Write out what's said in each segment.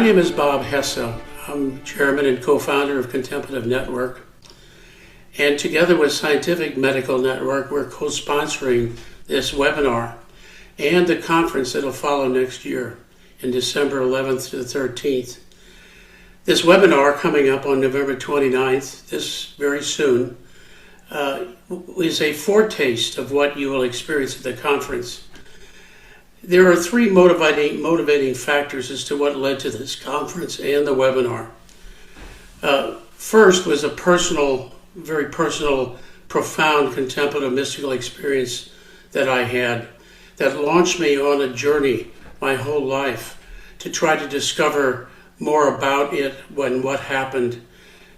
name is Bob Hesse. I'm chairman and co-founder of Contemplative Network. And together with Scientific Medical Network, we're co-sponsoring this webinar and the conference that'll follow next year in December 11th to the 13th. This webinar coming up on November 29th, this very soon, is a foretaste of what you will experience at the conference. There are three motivating factors as to what led to this conference and the webinar. First was a very personal, profound, contemplative, mystical experience that I had that launched me on a journey my whole life to try to discover more about it when what happened.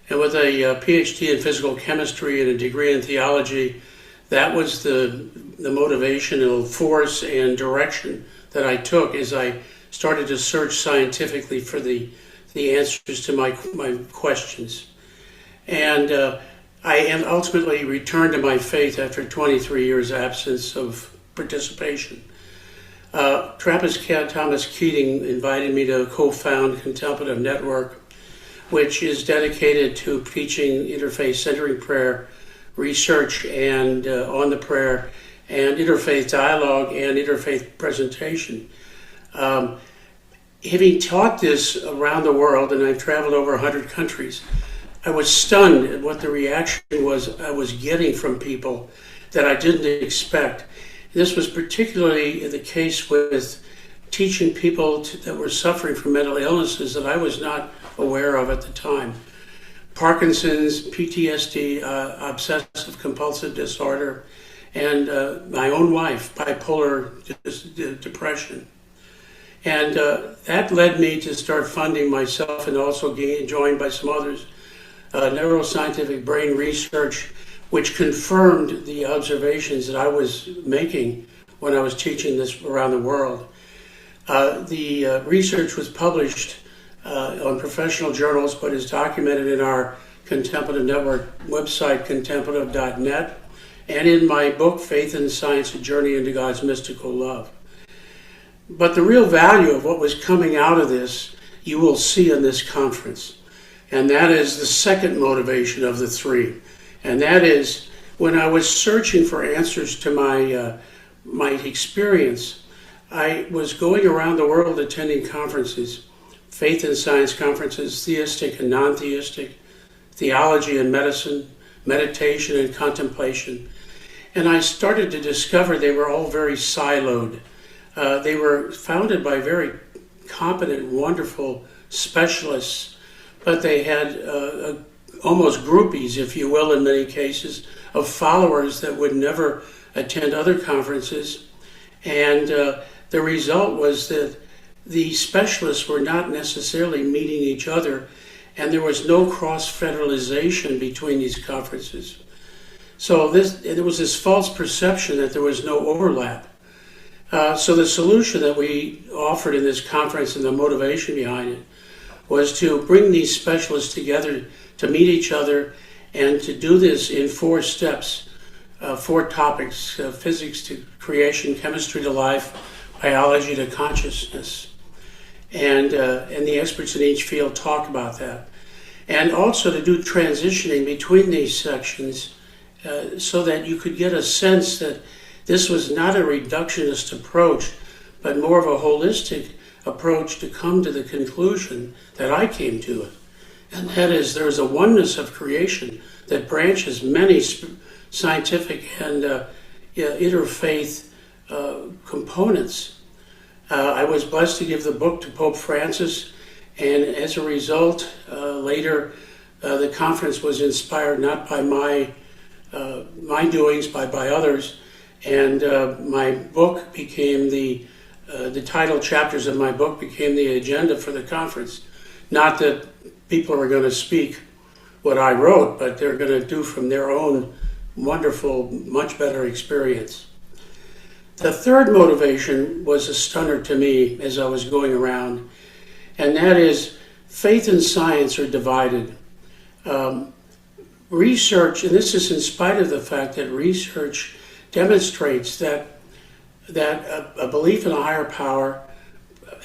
And with a PhD in physical chemistry and a degree in theology, that was the motivational force and direction that I took as I started to search scientifically for the answers to my questions. And I ultimately returned to my faith after 23 years absence of participation. Trappist Thomas Keating invited me to co-found Contemplative Network, which is dedicated to preaching interfaith centering prayer, research and on the prayer, and interfaith dialogue and interfaith presentation. Having taught this around the world, and I've traveled over 100 countries, I was stunned at what the reaction was I was getting from people that I didn't expect. This was particularly the case with teaching people that were suffering from mental illnesses that I was not aware of at the time. Parkinson's, PTSD, obsessive compulsive disorder, and my own wife, bipolar depression. And that led me to start funding myself and also joined by some others, neuroscientific brain research, which confirmed the observations that I was making when I was teaching this around the world. The research was published on professional journals, but is documented in our Contemplative Network website, contemplative.net, and in my book, Faith and Science, A Journey into God's Mystical Love. But the real value of what was coming out of this, you will see in this conference. And that is the second motivation of the three. And that is, when I was searching for answers to my experience, I was going around the world attending conferences, faith and science conferences, theistic and non-theistic, theology and medicine, meditation and contemplation. And I started to discover they were all very siloed. They were founded by very competent, wonderful specialists, but they had almost groupies, if you will, in many cases, of followers that would never attend other conferences. And the result was that the specialists were not necessarily meeting each other, and there was no cross-fertilization between these conferences. So there was this false perception that there was no overlap. So the solution that we offered in this conference and the motivation behind it was to bring these specialists together to meet each other and to do this in 4 steps, 4 topics, physics to creation, chemistry to life, biology to consciousness. And the experts in each field talk about that. And also to do transitioning between these sections so that you could get a sense that this was not a reductionist approach, but more of a holistic approach to come to the conclusion that I came to it. And that is, there is a oneness of creation that branches many scientific and interfaith components. I was blessed to give the book to Pope Francis, and as a result, later the conference was inspired not by my doings, but by others, and my book became the title chapters of my book became the agenda for the conference. Not that people are going to speak what I wrote, but they're going to do from their own wonderful, much better experience. The third motivation was a stunner to me as I was going around, and that is faith and science are divided. Research, and this is in spite of the fact that research demonstrates that a belief in a higher power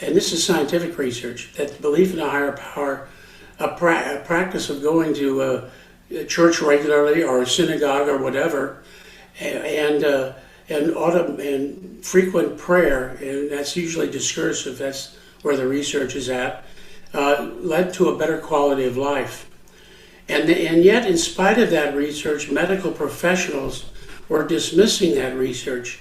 and this is scientific research, that belief in a higher power, a practice of going to a church regularly or a synagogue or whatever, and frequent prayer, and that's usually discursive, that's where the research is at, led to a better quality of life. And yet, in spite of that research, medical professionals were dismissing that research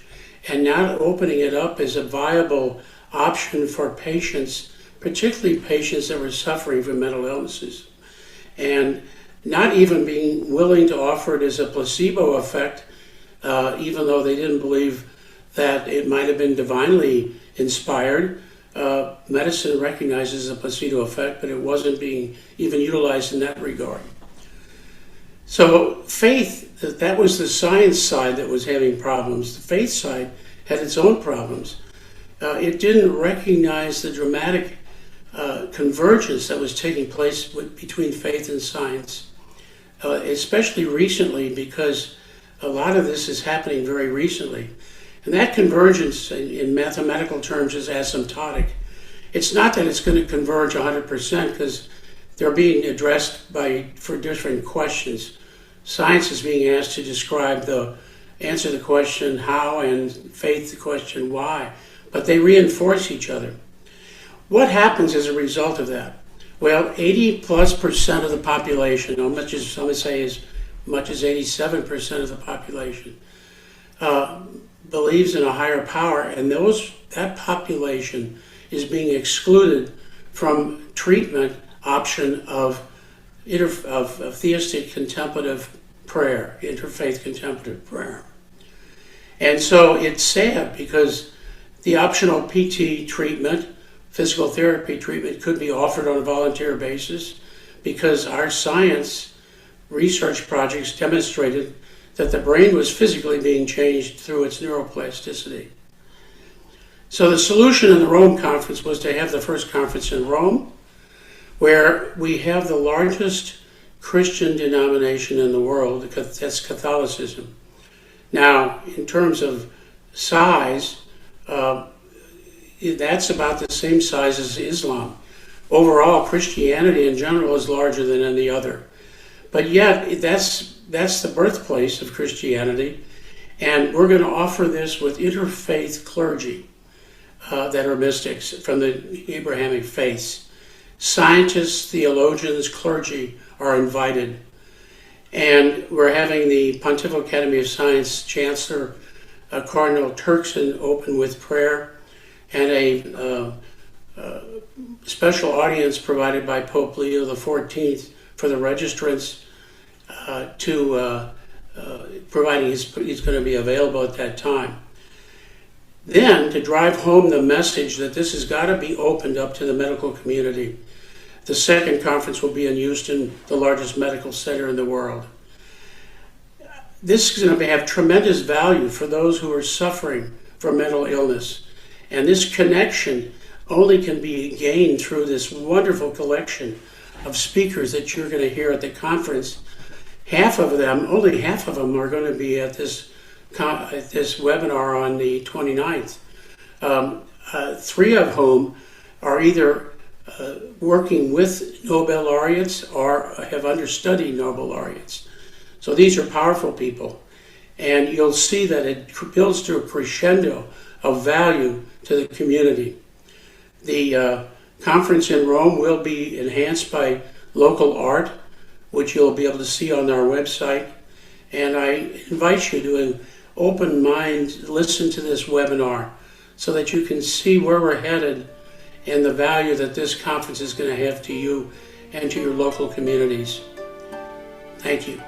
and not opening it up as a viable option for patients, particularly patients that were suffering from mental illnesses, and not even being willing to offer it as a placebo effect, even though they didn't believe that it might have been divinely inspired. Medicine recognizes a placebo effect, but it wasn't being even utilized in that regard. So faith, that was the science side that was having problems. The faith side had its own problems. It didn't recognize the dramatic convergence that was taking place between faith and science, especially recently, because a lot of this is happening very recently. And that convergence in mathematical terms is asymptotic. It's not that it's going to converge 100%, because they're being addressed for different questions. Science is being asked to answer the question how, and faith the question why, but they reinforce each other. What happens as a result of that? Well, 80+% of the population, some would say as much as 87% of the population, believes in a higher power, and that population is being excluded from treatment option of theistic contemplative prayer, interfaith contemplative prayer. And so it's sad, because the optional PT treatment, physical therapy treatment, could be offered on a volunteer basis, because our science research projects demonstrated that the brain was physically being changed through its neuroplasticity. So the solution in the Rome conference was to have the first conference in Rome, where we have the largest Christian denomination in the world. That's Catholicism. Now, in terms of size, that's about the same size as Islam. Overall, Christianity in general is larger than any other. But yet, that's the birthplace of Christianity, and we're going to offer this with interfaith clergy that are mystics from the Abrahamic faiths. Scientists, theologians, clergy are invited. And we're having the Pontifical Academy of Science Chancellor, Cardinal Turkson, open with prayer, and a special audience provided by Pope Leo XIV for the registrants, providing he's going to be available at that time. Then, to drive home the message that this has got to be opened up to the medical community, the second conference will be in Houston, the largest medical center in the world. This is going to have tremendous value for those who are suffering from mental illness. And this connection only can be gained through this wonderful collection of speakers that you're going to hear at the conference. Only half of them are going to be at this webinar on the 29th. 3 of whom are either working with Nobel laureates or have understudied Nobel laureates. So these are powerful people. And you'll see that it builds to a crescendo of value to the community. The conference in Rome will be enhanced by local art, which you'll be able to see on our website. And I invite you to an open mind, listen to this webinar so that you can see where we're headed and the value that this conference is going to have to you and to your local communities. Thank you.